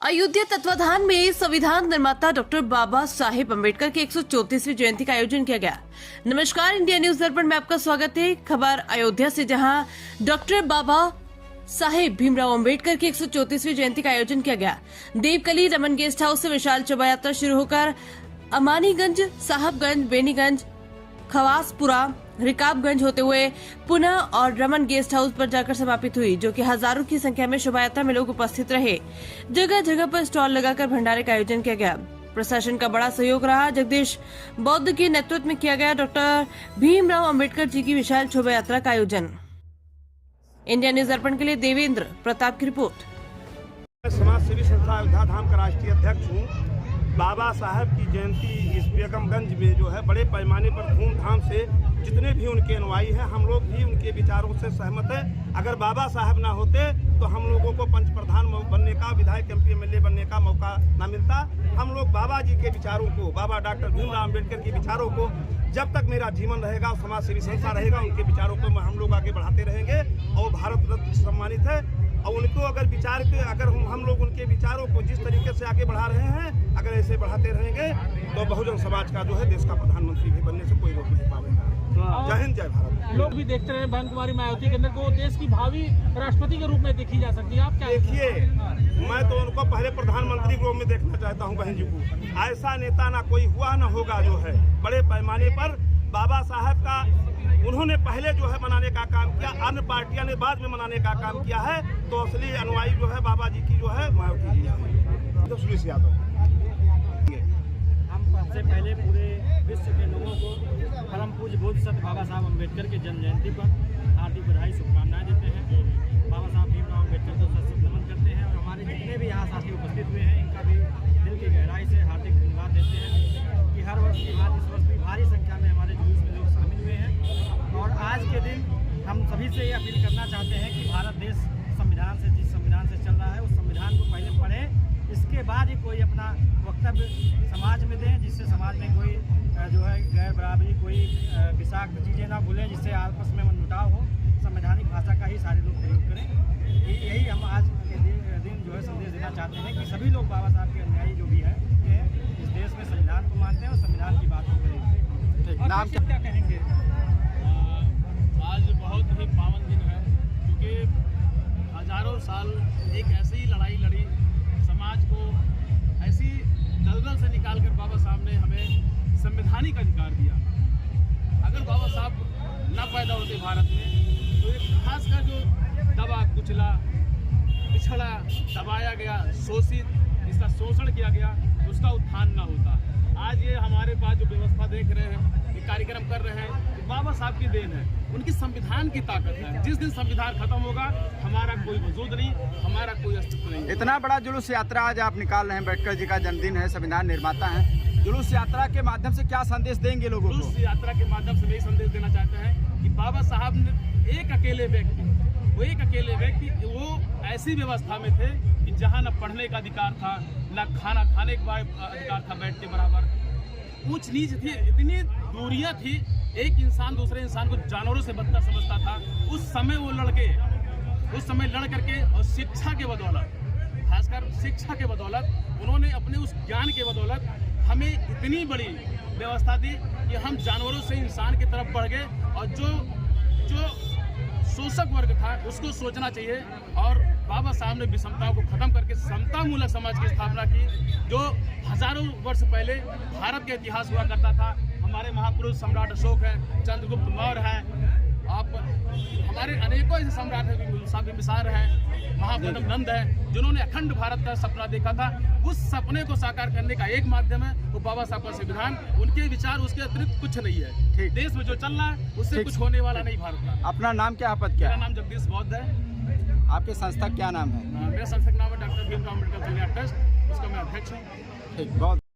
अयोध्या तत्वाधान में संविधान निर्माता डॉक्टर बाबा साहेब अम्बेडकर की 134वीं जयंती का आयोजन किया गया। नमस्कार, इंडिया न्यूज दर्पण में आपका स्वागत है। खबर अयोध्या से, जहां डॉक्टर बाबा साहेब भीमराव अम्बेडकर की 134वीं जयंती का आयोजन किया गया। देवकली रमन गेस्ट हाउस से विशाल शोभा यात्रा शुरू होकर अमानीगंज, साहबगंज, बेनीगंज, खवासपुरा, रिकाबगंज होते हुए पुनः और रमन गेस्ट हाउस पर जाकर समापित हुई, जो कि हजारों की संख्या में शोभा यात्रा में लोग उपस्थित रहे। जगह जगह पर स्टॉल लगाकर भंडारे का आयोजन किया गया। प्रशासन का बड़ा सहयोग रहा। जगदीश बौद्ध के नेतृत्व में किया गया डॉक्टर भीमराव अम्बेडकर जी की विशाल शोभा यात्रा का आयोजन। इंडिया न्यूज दर्पण के लिए देवेंद्र प्रताप की रिपोर्ट। समाज सेवी संस्था अयोध्या धाम का राष्ट्रीय अध्यक्ष हूँ। बाबा साहब की जयंती इस बेगमगंज में जो है बड़े पैमाने पर धूमधाम से, जितने भी उनके अनुयायी हैं, हम लोग भी उनके विचारों से सहमत हैं। अगर बाबा साहब ना होते तो हम लोगों को पंच प्रधान बनने का, विधायक MP MLA बनने का मौका ना मिलता। हम लोग बाबा जी के विचारों को, बाबा डॉक्टर भीमराव अम्बेडकर के विचारों को, जब तक मेरा जीवन रहेगा, समाज सेवी संस्था रहेगा, उनके विचारों को हम लोग आगे बढ़ाते रहेंगे। और भारत रत्न सम्मानित है। और उनको अगर विचार के, अगर हम लोग उनके विचारों को जिस तरीके से आगे बढ़ा रहे हैं, अगर ऐसे बढ़ाते रहेंगे तो बहुजन समाज का जो है देश का प्रधानमंत्री भी बनने से कोई रोक नहीं पाएगा। जय हिंद, जय भारत। लोग भी देखते रहे बहन कुमारी मायावती के अंदर को देश की भावी राष्ट्रपति के रूप में देखी जा सकती है। आप क्या देखिए, मैं तो उनको पहले प्रधानमंत्री के रूप में देखना चाहता हूँ बहन जी को। ऐसा नेता ना कोई हुआ ना होगा जो है बड़े पैमाने पर बाबा साहब का उन्होंने पहले जो है मनाने का काम किया, अन्य पार्टियां ने बाद में मनाने का काम किया है। तो असली अनुयायी जो है बाबा जी की जो है मायावती जी है। तो सुरेश यादव, हम सबसे पहले पूरे विश्व के लोगों को परम पूज्य बोधिसत्व बाबा साहब अम्बेडकर के जन्म जयंती पर हार्दिक बधाई, शुभकामनाएं देते हैं। बाबा साहब भीमराव अम्बेडकर को सशक्त नमन करते हैं और हमारे जितने भी यहाँ साथी उपस्थित हुए हैं, इनका भी दिल की गहराई से हार्दिक धन्यवाद देते हैं कि हर वर्ष की बात इस वर्ष भी भारी संख्या में हमारे जुलूस में लोग शामिल हुए हैं। और आज के दिन हम सभी से ये अपील करना चाहते हैं कि भारत देश संविधान से, जिस संविधान से चल रहा है, उस संविधान को पहले पढ़ें, इसके बाद ही कोई अपना वक्तव्य समाज में दें, जिससे समाज में कोई जो है गैर बराबरी, कोई विषाक्त चीज़ें ना भूलें, जिससे आपस में मनमुटाव हो। संवैधानिक भाषा का ही सारे लोग प्रयोग करें। यही हम आज के दिन जो है संदेश देना चाहते हैं कि सभी लोग बाबा साहब के अनुयायी जो भी है इस देश में संविधान को मानते हैं और संविधान की बात को करें। नाम क्या कहेंगे? आज बहुत ही पावन दिन है, क्योंकि हजारों साल एक ऐसी लड़ाई लड़ी, समाज को ऐसी दलदल से निकालकर बाबा साहब ने हमें संवैधानिक अधिकार दिया। अगर बाबा साहब न पैदा होते भारत में तो एक खासकर जो दबा कुचला, पिछड़ा, दबाया गया, शोषित, जिसका शोषण किया गया, उसका उत्थान न होता। आज ये हमारे पास जो व्यवस्था देख रहे हैं, ये कार्यक्रम कर रहे हैं, तो बाबा साहब की देन है, उनकी संविधान की ताकत है। जिस दिन संविधान खत्म होगा, हमारा कोई वजूद नहीं, हमारा कोई अस्तित्व नहीं। इतना बड़ा जुलूस यात्रा आज आप निकाल रहे हैं, अम्बेडकर जी का जन्मदिन है, संविधान निर्माता हैं। जुलूस यात्रा के माध्यम से क्या संदेश देंगे लोगों को? जुलूस यात्रा के माध्यम से यही संदेश देना चाहते हैं कि बाबा साहब ने एक अकेले व्यक्ति, वो ऐसी व्यवस्था में थे कि जहाँ न पढ़ने का अधिकार था, न खाना खाने का अधिकार था बैठ के बराबर। ऊंच नीच थी, इतनी दूरियां थी, एक इंसान दूसरे इंसान को जानवरों से बदतर समझता था। उस समय वो लड़ करके और शिक्षा के बदौलत, खासकर शिक्षा के बदौलत, उन्होंने अपने उस ज्ञान के बदौलत हमें इतनी बड़ी व्यवस्था दी कि हम जानवरों से इंसान की तरफ बढ़ गए। और जो शोषक वर्ग था उसको सोचना चाहिए। और बाबा साहब ने विषमताओं को खत्म करके समतामूलक समाज की स्थापना की, जो हजारों वर्ष पहले भारत का इतिहास हुआ करता था। हमारे महापुरुष सम्राट अशोक हैं, चंद्रगुप्त मौर्य हैं, आप हमारे अनेकों ऐसे सम्राट हैं, बिंबिसार हैं, महाप्रथम नंद हैं, जिन्होंने अखंड भारत का सपना देखा था। उस सपने को साकार करने का एक माध्यम है वो बाबा साहब का संविधान। उनके विचार, उसके अतिरिक्त कुछ नहीं है। देश में जो चल रहा है उससे कुछ होने वाला नहीं भारत का। अपना नाम क्या, पद क्या? मेरा नाम जगदीश बौद्ध है। आपके संस्था क्या नाम है? मेरा संस्था का नाम है डॉक्टर भीमराव अम्बेडकर ट्रस्ट, उसका मैं अध्यक्ष हूँ। ठीक, बहुत